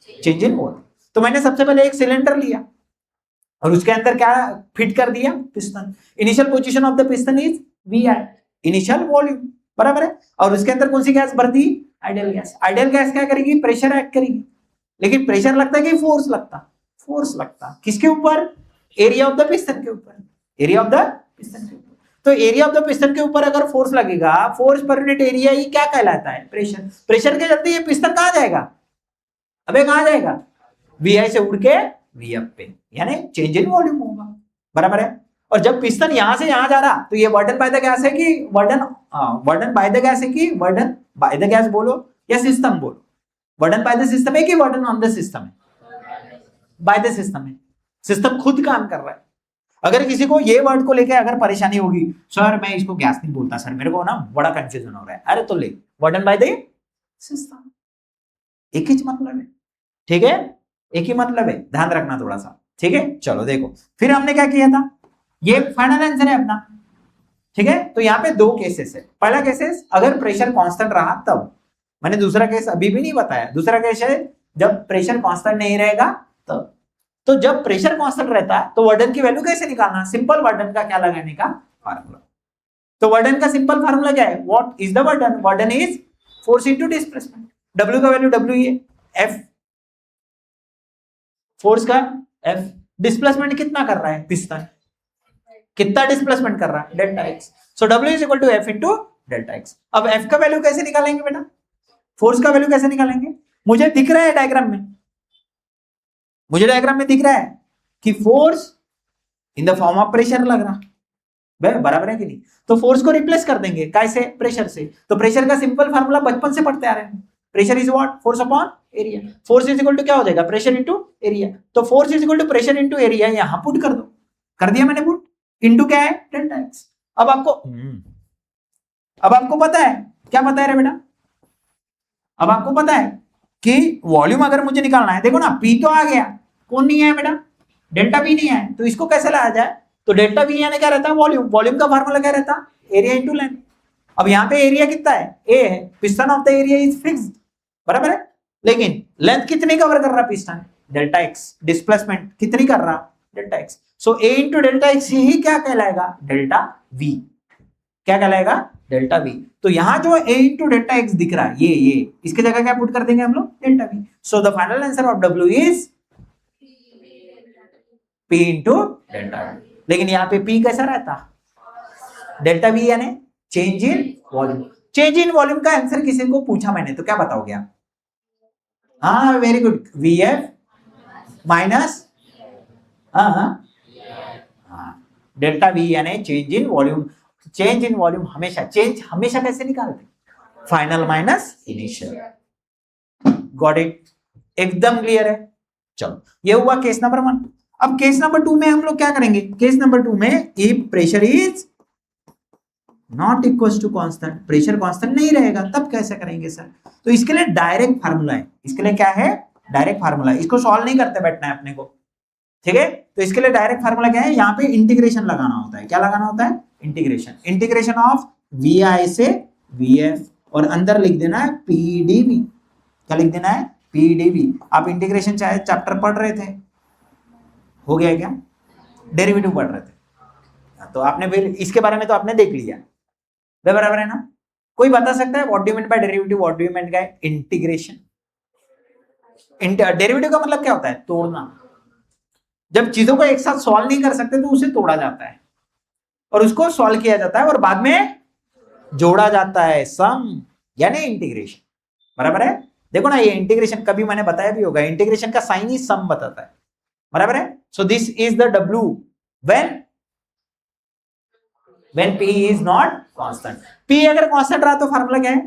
change in volume. तो मैंने सबसे पहले एक सिलेंडर लिया और उसके अंदर क्या फिट कर दिया, piston. Initial position of the piston is VI, initial volume, बराबर है। और उसके अंदर कौन सी गैस भर दी, आइडियल गैस। आइडियल गैस क्या करेगी, प्रेशर एक्ट करेगी। लेकिन प्रेशर लगता है कि फोर्स लगता, फोर्स लगता किसके ऊपर, एरिया ऑफ द पिस्टन के ऊपर, एरिया ऑफ द पिस्टन के ऊपर। तो एरिया ऑफ द पिस्टन के ऊपर अगर फोर्स लगेगा, फोर्स पर यूनिट एरिया ही क्या कहलाता है, प्रेशर। प्रेशर के चलते ये पिस्टन कहां जाएगा, अबे कहां जाएगा, वी आई से उड़ के वी अप पे, यानी चेंज इन वॉल्यूम होगा, बराबर है। और जब पिस्टन यहां से यहां जा रहा तो ये वर्डन बाय द गैस है कि वर्डन बाय द गैस है कि वर्डन बाय द गैस बोलो या सिस्टम बोलो, वर्डन बाय द सिस्टम है कि वर्डन ऑन द सिस्टम है, बाय द सिस्टम है, सिस्टम खुद काम कर रहा है। अगर किसी को ये वर्ड को लेके अगर परेशानी होगी, सर मैं इसको गैस नहीं बोलता सर, मेरे को ना बड़ा कंफ्यूजन हो रहा है, अरे तो ले वर्डन बाय द सिस्टम, एक ही मतलब है, ठीक है, एक ही मतलब है, ध्यान रखना थोड़ा सा, ठीक है। चलो देखो फिर हमने क्या किया था, ये फाइनल आंसर है अपना, ठीक है। तो यहाँ पे दो केसेस है, पहला केसेस अगर प्रेशर कांस्टेंट रहा तब, मैंने दूसरा केस अभी भी नहीं बताया, दूसरा केस है जब प्रेशर कांस्टेंट नहीं रहेगा तब। तो जब प्रेशर कांस्टेंट रहता है तो वर्डन की वैल्यू कैसे निकालना, सिंपल वर्डन का क्या लगाने का फार्मूला। तो वर्डन का सिंपल फार्मूला क्या है, what is the वर्डन, वर्डन is force into displacement, W का वैल्यू डब्ल्यू ये एफ, फोर्स का एफ, डिस्प्लेसमेंट कितना कर रहा है पिस्टन, कितना डिस्प्लेसमेंट कर रहा है delta X, so W is equal to F into delta X. अब एफ का वैल्यू कैसे निकालेंगे बेटा, फोर्स का वैल्यू कैसे निकालेंगे, मुझे दिख रहा है डायग्राम में, मुझे डायग्राम में दिख रहा है कि force in the form of pressure लग रहा है, बराबर है कि नहीं। तो फोर्स को रिप्लेस कर देंगे कैसे, प्रेशर से। तो प्रेशर का सिंपल फार्मूला बचपन से पढ़ते आ रहे हैं, pressure is what, force upon area, force is equal to क्या हो जाएगा, प्रेशर इनटू एरिया। तो force is equal to pressure into area, यहां पुट कर दो, कर दिया मैंने पुट, इनटू क्या है डेल्टा एक्स। अब आपको पता है, क्या पता है रे बेटा, अब आपको पता है कि वॉल्यूम अगर मुझे निकालना है, देखो ना पी तो आ गया, कौन नहीं है बेटा, डेल्टा पी नहीं है, तो इसको कैसे लाया जाए, तो डेल्टा वी यानी क्या रहता है, वॉल्यूम, वॉल्यूम का फार्मूला क्या रहता है, एरिया इनटू लेंथ। अब यहाँ पे एरिया कितना है, ए है, piston of the area is fixed, बराबर है, लेकिन लेंथ कितनी कवर कर रहा है पिस्टन, डेल्टा एक्स, डिस्प्लेसमेंट कितनी कर रहा, डेल्टा एक्स, सो ए इंटू डेल्टा एक्स यही क्या कहलाएगा, डेल्टा वी, क्या कहलाएगा, डेल्टा वी। तो यहां जो ए इंटू डेल्टा एक्स दिख रहा है, ये इसके जगह क्या पुट कर देंगे हम लोग, delta we. So the final answer of W is P into delta we. लेकिन यहाँ पे पी कैसा रहता, डेल्टा वी यानी change in volume. Change in volume का आंसर किसी को पूछा मैंने तो क्या बताओगे आप, हाँ very good, V F minus, हाँ डेल्टा वी यानी change in volume. Change in volume हमेशा, चेंज हमेशा कैसे निकालते, final minus initial, got it, एकदम क्लियर है। चलो ये हुआ केस नंबर 1। अब केस नंबर 2 में हम लोग क्या करेंगे, केस नंबर 2 में if pressure is not equal to constant, pressure constant नहीं रहेगा तब कैसे करेंगे सर, तो इसके लिए डायरेक्ट फार्मूला है, इसके लिए क्या है, डायरेक्ट फार्मूला है, इसको सॉल्व नहीं करते बैठना है अपने को, ठीक है। तो इसके लिए डायरेक्ट फार्मूला क्या है, यहाँ पे इंटीग्रेशन लगाना होता है, क्या लगाना होता है, इंटीग्रेशन, इंटीग्रेशन ऑफ वी आई से वी एफ, और अंदर लिख देना है पीडीवी, क्या लिख देना है, पीडीवी। आप इंटीग्रेशन चाहे चैप्टर पढ़ रहे थे, हो गया क्या, डेरिवेटिव पढ़ रहे थे तो आपने फिर इसके बारे में तो आपने देख लिया, बराबर है ना। कोई बता सकता है what do you mean by derivative, what do you mean by integration. Derivative का मतलब क्या होता है, तोड़ना, जब चीजों को एक साथ सॉल्व नहीं कर सकते तो उसे तोड़ा जाता है और उसको सॉल्व किया जाता है और बाद में जोड़ा जाता है, सम यानी इंटीग्रेशन, बराबर है। देखो ना ये इंटीग्रेशन कभी मैंने बताया भी होगा, इंटीग्रेशन का साइन ही सम बताता है, बराबर है। So this is the W when P is not constant. P अगर कांस्टेंट रहा तो फार्मूला क्या है,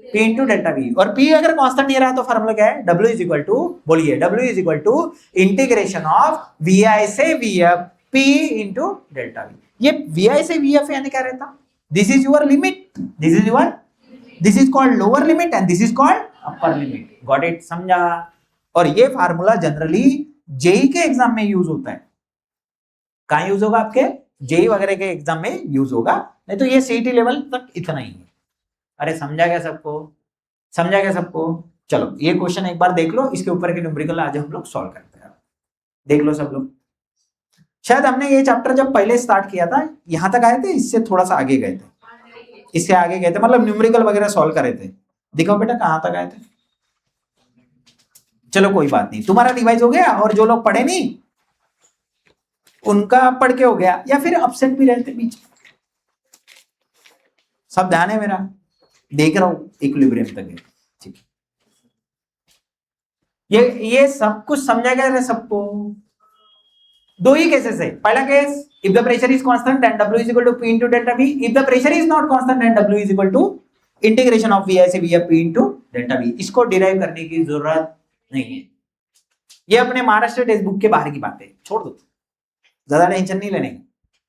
P इंटू डेल्टा वी, और P अगर कांस्टेंट नहीं रहा तो फार्मूला क्या है, W इज इक्वल टू, बोलिए, W is equal to integration of VI से VF P into delta V. ये VI से VF यानी क्या रहता, this is your limit, this is your, this is called lower limit and this is called upper limit, got it, समझा। और ये formula generally JEE के एग्जाम में यूज होता है, कहां यूज होगा, आपके जेई वगैरह के एग्जाम में यूज होगा, नहीं तो ये सीईटी लेवल तक इतना ही है। अरे समझा क्या सबको, समझा क्या सबको। चलो ये क्वेश्चन एक बार देख लो, इसके ऊपर के न्यूमेरिकल आज हम लोग सॉल्व करते हैं, देख लो सब लोग। शायद हमने ये चैप्टर जब पहले स्टार्ट किया था यहां तक आए थे, इससे थोड़ा सा आगे गए थे, इससे आगे गए थे, मतलब न्यूमेरिकल वगैरह सॉल्व करे थे। दिखाओ बेटा कहां तक आए थे। चलो कोई बात नहीं, तुम्हारा रिवाइज हो गया, और जो लोग पढ़े नहीं उनका पढ़ के हो गया, या फिर अपसेट भी रहते बीच, सब ध्यान है मेरा, देख रहा हूं इक्विलिब्रियम तक है, ठीक। ये सब कुछ समझा गया सबको। दो ही केसेस है। पहला case, if the pressure is constant and W is equal to P into delta V। If the pressure is not constant and W is equal to integration of V से V P into delta V। इसको derive करने की जरूरत नहीं है, ये अपने Maharashtra text book के बाहर की बात है, छोड़ दो, ज्यादा टेंशन नहीं लेने,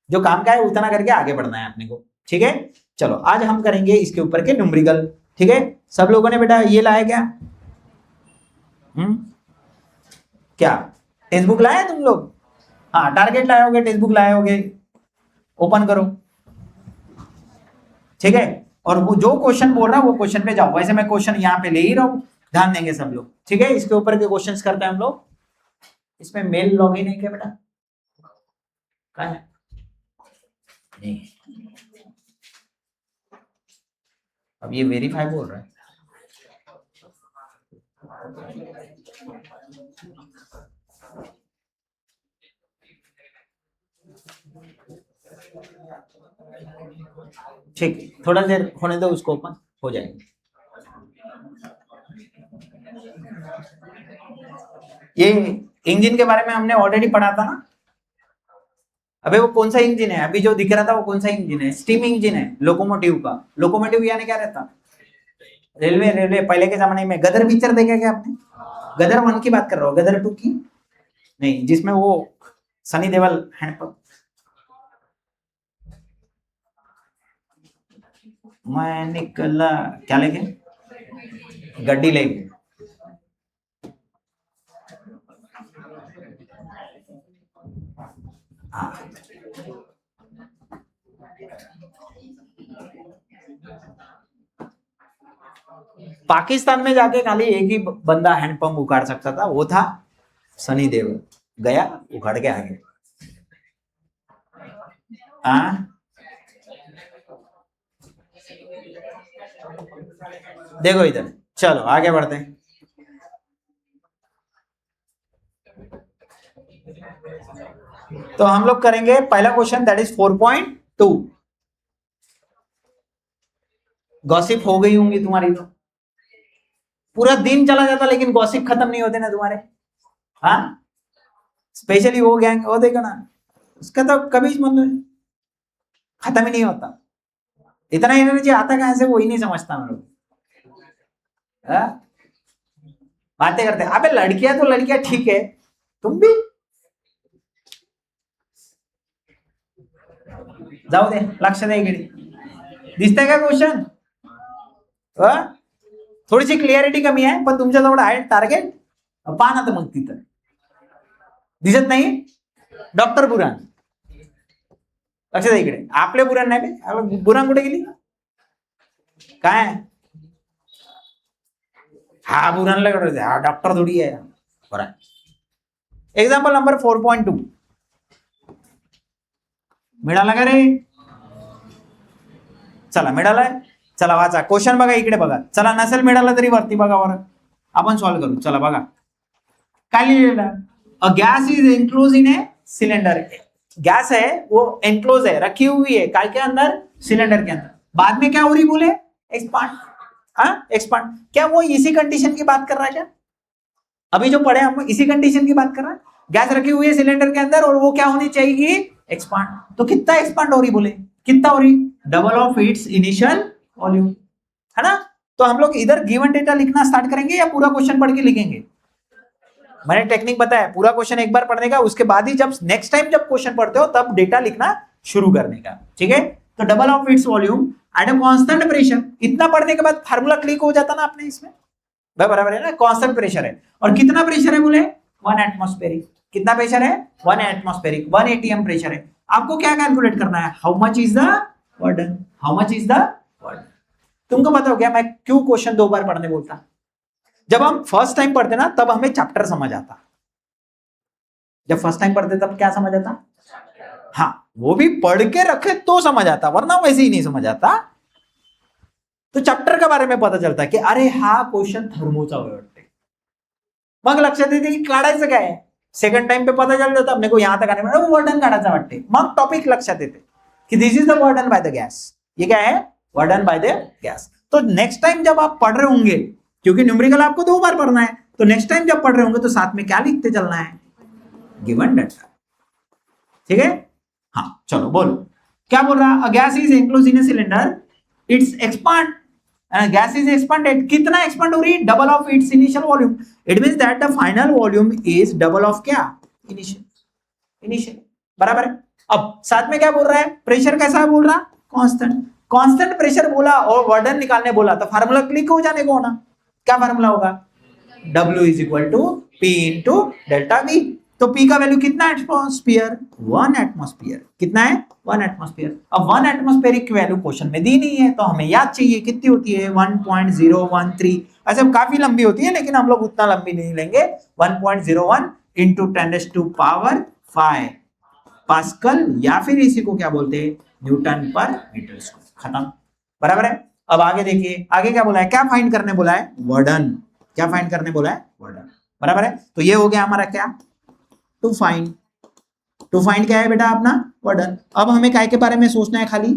जो काम का है उतना करके आगे बढ़ना है अपने को, ठीक है। चलो आज हम करेंगे इसके ऊपर के न्यूमेरिकल, ठीक है। सब लोगों ने बेटा ये लाया क्या? क्या टेक्स्ट बुक लाए तुम लोग? हाँ, टारगेट लाए होगे, टेक्स्ट बुक लाए होगे, ओपन करो, ठीक है। और वो जो क्वेश्चन बोल रहा है वो क्वेश्चन पे जाओ। वैसे मैं क्वेश्चन यहाँ पे ले ही रहा हूं, ध्यान देंगे सब लोग, ठीक है। इसके ऊपर के क्वेश्चंस करते हैं हम लोग। इसमें मेल लॉगिन है क्या बेटा? कहाँ है? नहीं, अब ये वेरीफाई बोल रहा है। ठीक, थोड़ा देर होने दो, उसको ओपन हो जाएगा। ये इंजन के बारे में हमने ऑलरेडी पढ़ा था ना। अबे वो कौन सा इंजन है? अभी जो दिख रहा था वो कौन सा इंजन है? स्टीम इंजन है, लोकोमोटिव का। लोकोमोटिव यानी क्या रहता? रेलवे। रेलवे पहले के जमाने में गदर पिक्चर देखा क्या आपने? गदर 1 की बात कर रहा हूँ, गदर 2 की नहीं, जिसमें वो सनी देओल हैंडपंप। मैं निकला क्या लेके? गड्डी लेके। पाकिस्तान में जाके खाली एक ही बंदा हैंडपंप उखाड़ सकता था, वो था सनी देओल। गया, उखाड़ के आ गया। देखो इधर, चलो आगे बढ़ते हैं। तो हम लोग करेंगे पहला क्वेश्चन, दैट इज 4.2। गॉसिप हो गई होंगी तुम्हारी तो, पूरा दिन चला जाता लेकिन गॉसिप खत्म नहीं होते ना तुम्हारे। हाँ, स्पेशली वो गैंग, वो देखो ना, उसका तो कभी मतलब खत्म ही नहीं होता। इतना एनर्जी आता कहां से, वो ही नहीं समझता हम लोग। बातें करते हैं, अबे लड़कियां तो लड़कियां ठीक है, तुम भी जाऊ दे, लक्ष दे इकडे। दिसतंय का क्वेश्चन? थोडीशी क्लिअरिटी कमी आहे, पण तुमच्याजवळ आहे टार्गेट, पहा ना तर मग तिथं दिसत नाही डॉक्टर बुरान। लक्ष द्या इकडे, आपले बुरान नाही बे, बुरान कुठे गेली? काय हा बुरानला कडे, हा डॉक्टर थोडी आहे बरं। एक्झाम्पल नंबर 4.2 मिळाला का रे? चला मिळालाय, चला वाचा क्वेश्चन बघा, इकडे बघा। चला नसेल मिळाला तरी वरती बघा बरं, आपण सॉल्व करू। चला बघा काय लिहिलेलं, a gas is enclose in a cylinder. Gas है वो एनक्लोज है, रखी हुई है काय के अंदर? सिलेंडर के अंदर। बाद में क्या हो रही बोले? एक्सपांड। एक्सपांड, क्या वो इसी कंडीशन की बात कर रहा है क्या? अभी जो पढ़े हम इसी कंडीशन की बात कर रहे हैं। गैस रखी हुई है सिलेंडर के अंदर और वो क्या होनी चाहिए? एक्सपांड। तो कितना एक्सपांड हो रही बोले? कितना हो रही? Double of its initial volume, है ना। तो हम लोग इधर गिवन डेटा लिखना स्टार्ट करेंगे या पूरा क्वेश्चन पढ़ के लिखेंगे? मैंने टेक्निक बताया, पूरा क्वेश्चन एक बार पढ़ने का, उसके बाद ही जब नेक्स्ट टाइम जब क्वेश्चन पढ़ते हो तब डेटा लिखना शुरू करने का, ठीक है। तो double of its volume at a constant pressure, इतना पढ़ने के बाद फार्मूला क्लिक हो जाता ना आपने इसमें, बराबर है ना। कांस्टेंट प्रेशर है, और कितना प्रेशर है बोले? 1 एटमॉस्फेरिक। कितना प्रेशर है? 1 एटमॉस्फेरिक, 1 atm प्रेशर है। आपको क्या कैलकुलेट करना है? How much is the work done, how much is the work done. तुमको पता हो गया मैं क्यों क्वेश्चन 2 बार पढ़ने बोलता? जब हम फर्स्ट टाइम पढ़ते ना तब हमें चैप्टर समझ आता, जब फर्स्ट टाइम पढ़ते तब क्या समझ आता? हाँ, वो भी पढ़ के रखे तो समझ आता, वरना वैसे ही नहीं समझ आता। तो चॅप्टर के बारे में पता चलता की अरे हा क्वेश्चन थर्मोचा वाटते, मग लक्षात येते की काढायचं काय। सेकंड टाइम पे पता चल जाता अपने को, यहां तक आने में वर्डन काढायचा वाटते, मग टॉपिक लक्षात येते कि this is the वर्डन by the gas. ये क्या है? वर्डन बाय द गैस। तो नेक्स्ट टाइम जब आप पढ़ रहे होंगे, क्योंकि न्यूमेरिकल आपको 2 बार पढ़ना है, तो नेक्स्ट टाइम जब पढ़ रहे होंगे तो साथ में क्या लिखते चलना है, गिवन डाटा। ठीक है, हाँ चलो बोलो क्या बोल रहा, a gas is enclosed in a cylinder, it's expand, gas is expanded, कितना एक्सपांड हो रही है, double of its initial volume, it means that the final volume is double of क्या, इनिशियल, बराबर है। अब साथ में क्या बोल रहा है, प्रेशर कैसा है बोल रहा, कांस्टेंट, कांस्टेंट प्रेशर बोला और वर्डन निकालने बोला तो फार्मूला क्लिक हो जाने को होना, क्या फार्मूला होगा, W is equal to P into delta V। तो P का वैल्यू कितना एटमॉस्फेयर, 1 एटमॉस्फेयर, कितना है 1 एटमॉस्फेयर। अब 1 एटमॉस्फेरिक की वैल्यू क्वेश्चन में दी नहीं है तो हमें याद चाहिए कितनी होती है, 1.013। ऐसे काफी लंबी होती है लेकिन हम लोग उतना लंबी नहीं लेंगे, 1.01 इंटू 10⁵ पास्कल, या फिर इसी को क्या बोलते हैं, न्यूटन पर मीटर स्क्वायर, खत्म, बराबर है। अब आगे देखिए, आगे क्या बोला है, क्या फाइंड करने बोला है, वर्डन, क्या फाइंड करने बोला है, वर्डन, बराबर है। तो ये हो गया हमारा क्या, टू फाइंड, टू फाइंड क्या है बेटा अपना, वर्डन। अब हमें काय के बारे में सोचना है, खाली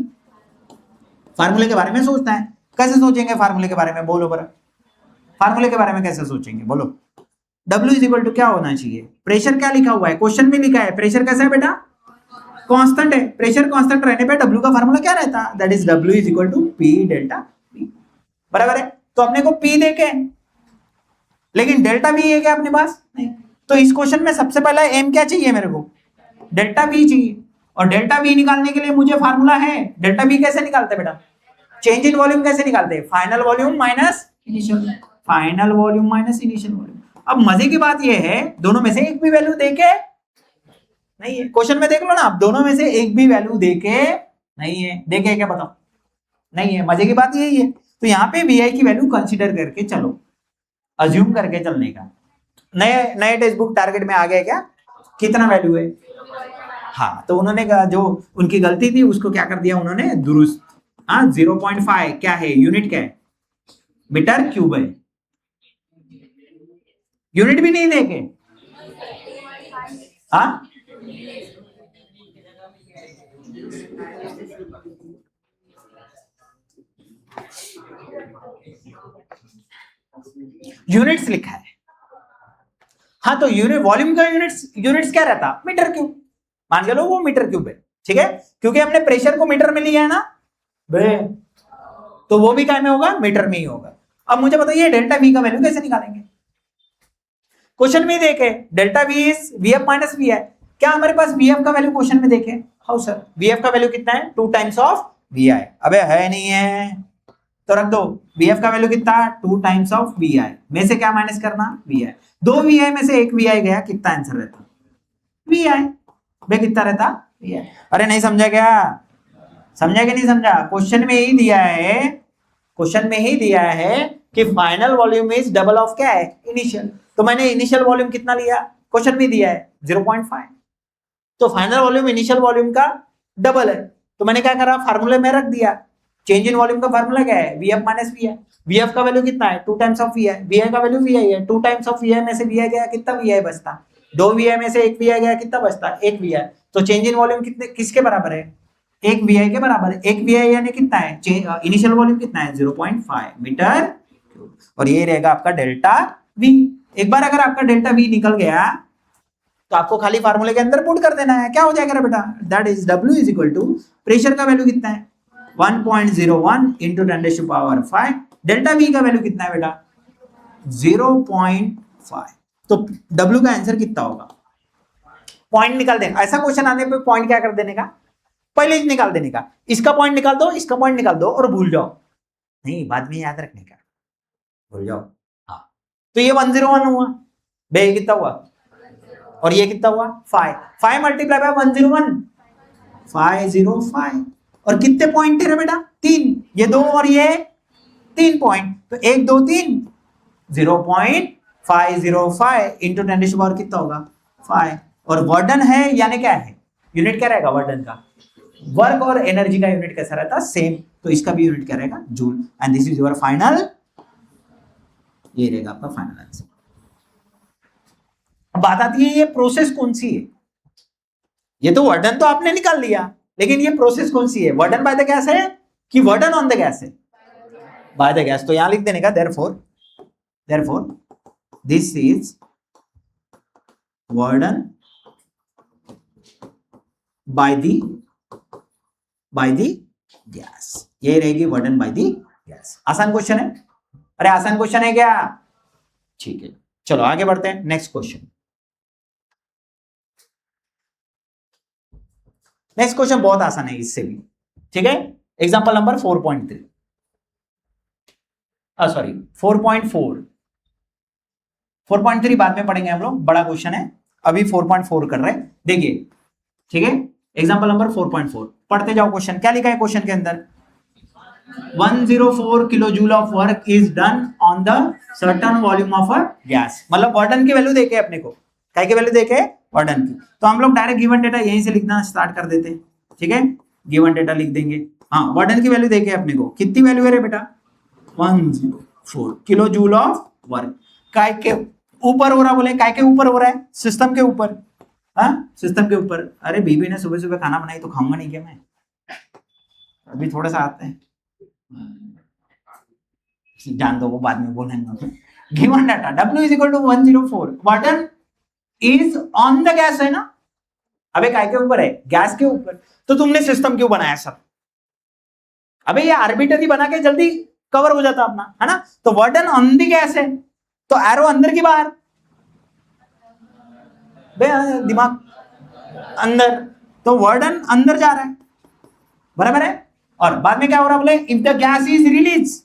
फार्मूले के बारे में सोचना है। कैसे सोचेंगे फार्मूले के बारे में, बोलो बरा, फार्मूले के बारे में कैसे सोचेंगे बोलो। W इज इक्वल टू क्या होना चाहिए, प्रेशर क्या लिखा हुआ है, क्वेश्चन में लिखा है प्रेशर कैसा है बेटा, कांस्टेंट है, प्रेशर कांस्टेंट रहने पे W का फार्मूला क्या रहता, that is W is equal to P delta V, बराबर है। तो अपने को P देके, लेकिन डेल्टा V है क्या अपने पास, नहीं। तो इस क्वेश्चन में सबसे पहला M क्या चाहिए मेरे को, डेल्टा V चाहिए, और डेल्टा V निकालने के लिए मुझे फार्मूला है, डेल्टा V कैसे निकालते बेटा, चेंज इन वॉल्यूम कैसे निकालते हैं, final volume minus initial, final volume minus initial volume. अब मजे की बात यह है, दोनों में से एक भी वैल्यू देके नहीं है, क्वेश्चन में देख लो ना आप, दोनों में से एक भी वैल्यू देके नहीं है, देखे क्या बताओ, नहीं है। मजे की बात यही है, तो यहाँ पे VI की वैल्यू कंसीडर करके चलो, अज्यूम करके चलने का। नए नए टेक्स्ट बुक टारगेट में आ गया क्या, कितना वैल्यू है, हाँ, तो उन्होंने कहा जो उनकी गलती थी उसको क्या कर दिया उन्होंने, दुरुस्त। हाँ 0.5 क्या है, यूनिट क्या है, मीटर क्यूब है, यूनिट भी नहीं देखे, हाँ यूनिट्स लिखा है, हाँ तो यूनिट वॉल्यूम का यूनिट्स क्या रहता, मीटर क्यूब, मान के लो वो मीटर क्यूब है, ठीक है, क्योंकि हमने प्रेशर को मीटर में लिया है ना बे, तो वो भी क्या में होगा, मीटर में ही होगा। अब मुझे बताइए डेल्टा V का वैल्यू कैसे निकालेंगे, क्वेश्चन में देखे delta V is VF minus V है, क्या हमारे पास VF का वैल्यू क्वेश्चन में देखे, हाउ सर, VF का वैल्यू कितना है, 2 टाइम्स ऑफ VI, अबे है नहीं है तो रख दो, VF का वैल्यू कितना, 2 टाइम्स ऑफ VI में से क्या माइनस करना, VI, 2 VI में से 1 VI गया, कितना आंसर रहता, VI, बे कितना रहता, VI। अरे नहीं समझा क्या, समझा कि नहीं समझा, क्वेश्चन में ही दिया है, क्वेश्चन में ही दिया है कि final volume is double of क्या है, इनिशियल, तो मैंने इनिशियल वॉल्यूम कितना लिया, क्वेश्चन में दिया है 0.5, तो फाइनल वॉल्यूम इनिशियल वॉल्यूम का डबल है, तो मैंने क्या करा, फार्मूले में रख दिया, चेंज इन वॉल्यूम का फार्मूला क्या है, VF माइनस VI, VF का वैल्यू कितना है, 2 टाइम्स ऑफ VI, VI का वैल्यू VI है, 2 टाइम्स ऑफ VI में से VI गया, कितना VI बचता, 2 VI में से 1 VI गया, कितना बचता, 1 VI, तो चेंज इन वॉल्यूम कितने किसके बराबर है, 1 VI के बराबर है, 1 VI यानी कितना है, इनिशियल वॉल्यूम कितना है 0.5 मीटर क्यूब, और ये रहेगा आपका डेल्टा V। एक बार अगर आपका डेल्टा V निकल गया तो आपको खाली फार्मूले के अंदर पुट कर देना है, क्या हो जाएगा बेटा, that is W is equal to, pressure का वैल्यू कितना है 1.01 इंटू 10⁵, डेल्टा V का वैल्यू कितना है बेटा 0.5, तो W का आंसर कितना होगा, पॉइंट निकाल देना, ऐसा क्वेश्चन आने पे पॉइंट क्या कर देने का, पहले ही निकाल देने का, इसका पॉइंट निकाल दो, इसका पॉइंट निकाल दो और भूल जाओ, नहीं बाद में याद रखने का, भूल जाओ, हाँ। तो ये 101 हुआ, बे कितना हुआ, और ये कितना हुआ 5, 5 मल्टीप्लाई बाय 101, 505, और कितने पॉइंट थे बेटा 3, ये 2 और ये 3 पॉइंट, तो 1 2 3, 0.505 इंटू 10⁻⁴ कितना होगा 5, और वर्डन है यानी क्या है, यूनिट क्या रहेगा वर्डन का, वर्क और एनर्जी का यूनिट कैसा रहता सेम, तो इसका भी यूनिट क्या रहेगा joule, and this is your final, ये रहेगा आपका फाइनल आंसर। अब बात आती है ये प्रोसेस कौन सी है, ये तो वर्डन तो आपने निकाल लिया, लेकिन ये प्रोसेस कौन सी है, वर्डन बाय द गैस है कि वर्डन ऑन द गैस है, बाय द गैस, तो यहां लिख देने का therefore this is work done by the gas. ये रहेगी वर्डन बाय द गैस। आसान क्वेश्चन है, अरे आसान क्वेश्चन है क्या? ठीक है, चलो आगे बढ़ते हैं। नेक्स्ट क्वेश्चन, नेक्स्ट क्वेश्चन बहुत आसान है इससे भी, ठीक है। एग्जांपल नंबर 4.3, सॉरी 4.4, 4.3 बाद में पढ़ेंगे हम लोग, बड़ा क्वेश्चन है, अभी 4.4 कर रहे हैं। देखिए, ठीक है, एग्जांपल नंबर 4.4 पढ़ते जाओ। क्वेश्चन क्या लिखा है क्वेश्चन के अंदर? 104 kilo joule of work is done on the certain volume of a gas. मतलब वर्डन की वैल्यू देखे अपने को, क्या की वैल्यू देखे? वर्डन की। तो हम लोग डायरेक्ट गिवन डेटा यहीं से लिखना स्टार्ट कर देते हैं, ठीक है। गिवन डेटा लिख देंगे। हाँ, वर्डन की वैल्यू देखे अपने को, कितनी वैल्यू है रे बेटा? 104 किलो जूल ऑफ वर्क। काय के ऊपर हो रहा, बोले काय के ऊपर हो रहा है? सिस्टम के ऊपर। हाँ, सिस्टम के ऊपर। अरे बीबी ने सुबह सुबह खाना बनाई तो खाऊंगा नहीं क्या मैं? अभी थोड़ा सा आते हैं, जान दो, वो बाद में बोलेंगे। Given data W is equal to 104, work done is on the gas है ना। अबे काय के ऊपर है? गैस के ऊपर। तो तुमने सिस्टम क्यों बनाया सर? अबे ये आर्बिटरी बना के जल्दी कवर हो जाता अपना, है ना। तो वर्डन ऑन द गैस है, तो एरो अंदर की बाहर, दिमाग अंदर, तो वर्डन अंदर जा रहा है, बराबर है। और बाद में क्या हो रहा है? बोले if the gas is release,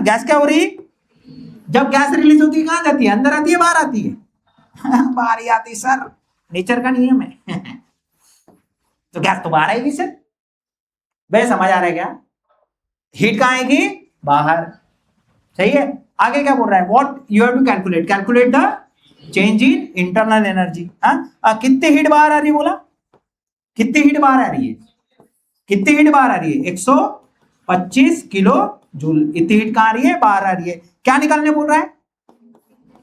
gas क्या हो रही? जब गैस रिलीज होती है कहां जाती है? अंदर आती है, बाहर आती है? बाहर ही आती सर, नेचर का नियम है। तो गैस तो बाहर आएगी सर, वे समझ आ रहा है क्या? हीट कहां आएगी? बाहर, सही है। आगे क्या बोल रहा है? What you have to calculate, calculate the change in internal energy. कितनी हीट बाहर आ रही है? बोला कितनी हीट बाहर आ रही है? कितनी हीट बाहर आ रही है? 125 किलो जूल। इतनी हीट कहां आ रही है? बाहर आ रही है। क्या निकालने बोल रहा है?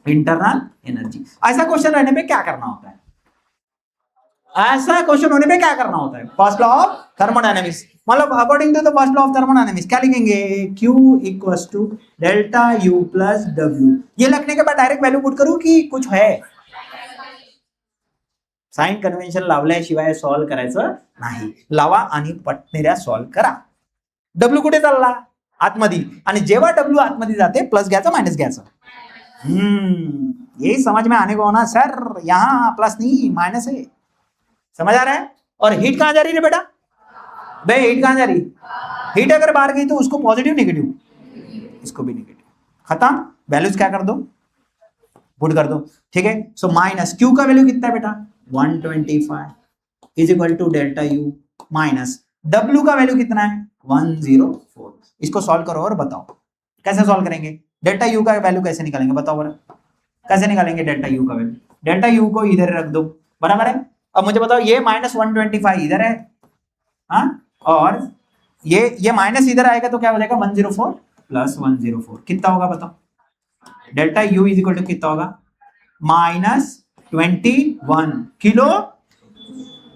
Internal energy. ऐसा क्वेश्चन रहने पे क्या करना होता है? ऐसा क्वेश्चन होने पे क्या करना होता है? फर्स्ट लॉ ऑफ थर्मोडायनेमिक्स, मतलब according to the first law of thermodynamics क्या लिखेंगे? Q equals to delta U plus W। ये लिखने के बाद डायरेक्ट वैल्यू पुट करूं कि कुछ है? साइन कन्व्हेन्शन लावल्याशिवाय सॉल्व करायचं नाही। लावा आणि पटनेऱ्या सॉल्व करा। W कुठे चालला? आतमध्ये, आणि जेव्हा W आतमध्ये जाते प्लस घ्यायचं मायनस घ्यायचं। यही समझ में आने को ना सर, यहां प्लस नहीं माइनस है, समझ आ रहा है। और हीट कहां जा रही है बेटा? बे हीट कहां जा रही? हीट अगर बाहर गई तो उसको पॉजिटिव नेगेटिव, इसको भी नेगेटिव। खत्म, वैल्यूज क्या कर दो? पुट कर दो, ठीक है। सो माइनस Q का वैल्यू कितना है बेटा? 125 is equal to delta U minus W का वैल्यू कितना है? 104। इसको सॉल्व करो और बताओ कैसे सॉल्व करेंगे। डेल्टा U का वैल्यू कैसे निकालेंगे बताओ बरा, कैसे निकालेंगे डेल्टा U का वैल्यू? डेल्टा U को इधर रख दो, बराबर है। अब मुझे बताओ, ये माइनस 125 इधर है, हाँ, और ये माइनस इधर आएगा तो क्या हो जाएगा? 104 प्लस 104 कितना होगा बताओ? Delta U is equal to कितना होगा? Minus 21 kilo.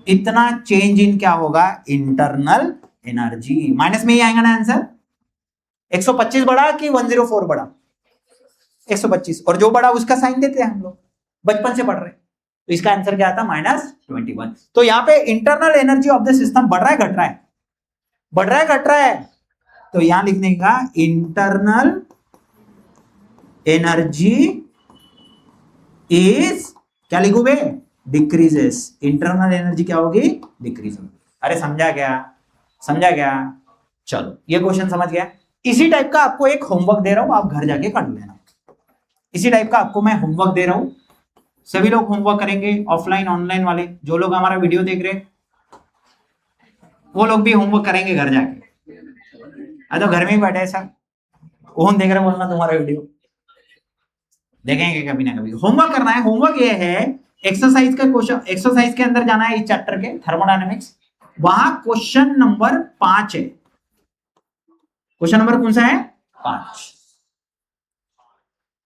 इतना चेंज इन क्या होगा? Internal energy. माइनस में ही आएगा ना आंसर। 125 बढ़ा कि 104 बढ़ा? 125, और जो बढ़ा उसका साइन देते हैं हम लोग, बचपन से पढ़ रहे हैं। तो इसका आंसर क्या आता? -21। तो यहां पे internal energy of the system बढ़ रहा है घट रहा है? बढ़ रहा है घट रहा है? तो यहां लिखने का इंटरनल एनर्जी इज, क्या लिखू बे? डिक्रीजेस। इंटरनल एनर्जी क्या होगी? डिक्रीज होगी। अरे समझा क्या? समझा क्या? चलो ये क्वेश्चन समझ गया। इसी टाइप का आपको एक होमवर्क दे रहा हूं, आप घर जाके कर लेना। इसी टाइप का आपको मैं होमवर्क दे रहा हूं, सभी लोग होमवर्क करेंगे, ऑफलाइन ऑनलाइन वाले। जो लोग हमारा वीडियो देख रहे हैं वो लोग भी होमवर्क करेंगे घर जाके। तो घर में ही बैठे सर, कौन देख रहे बोलना तुम्हारा वीडियो? देखेंगे कभी ना कभी। होमवर्क करना है। होमवर्क ये है, एक्सरसाइज का क्वेश्चन, एक्सरसाइज के अंदर जाना है इस चैप्टर के थर्मोडायनेमिक्स। वहां क्वेश्चन नंबर 5 है। क्वेश्चन नंबर कौन सा है? 5।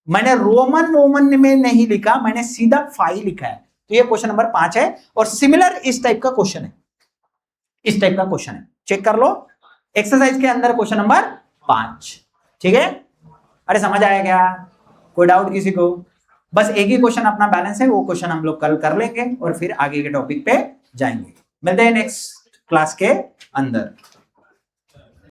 मैंने रोमन में नहीं लिखा, मैंने सीधा 5 लिखा है। तो ये क्वेश्चन नंबर 5 है, और सिमिलर इस टाइप का क्वेश्चन है, इस टाइप का क्वेश्चन है, चेक कर लो। एक्सरसाइज के अंदर क्वेश्चन नंबर 5, ठीक है। अरे समझ आया क्या? कोई डाउट किसी को? बस एक ही क्वेश्चन अपना बैलेंस है, वो क्वेश्चन हम लोग कल कर लेंगे और फिर आगे के टॉपिक पे जाएंगे। मिलते हैं नेक्स्ट क्लास के अंदर।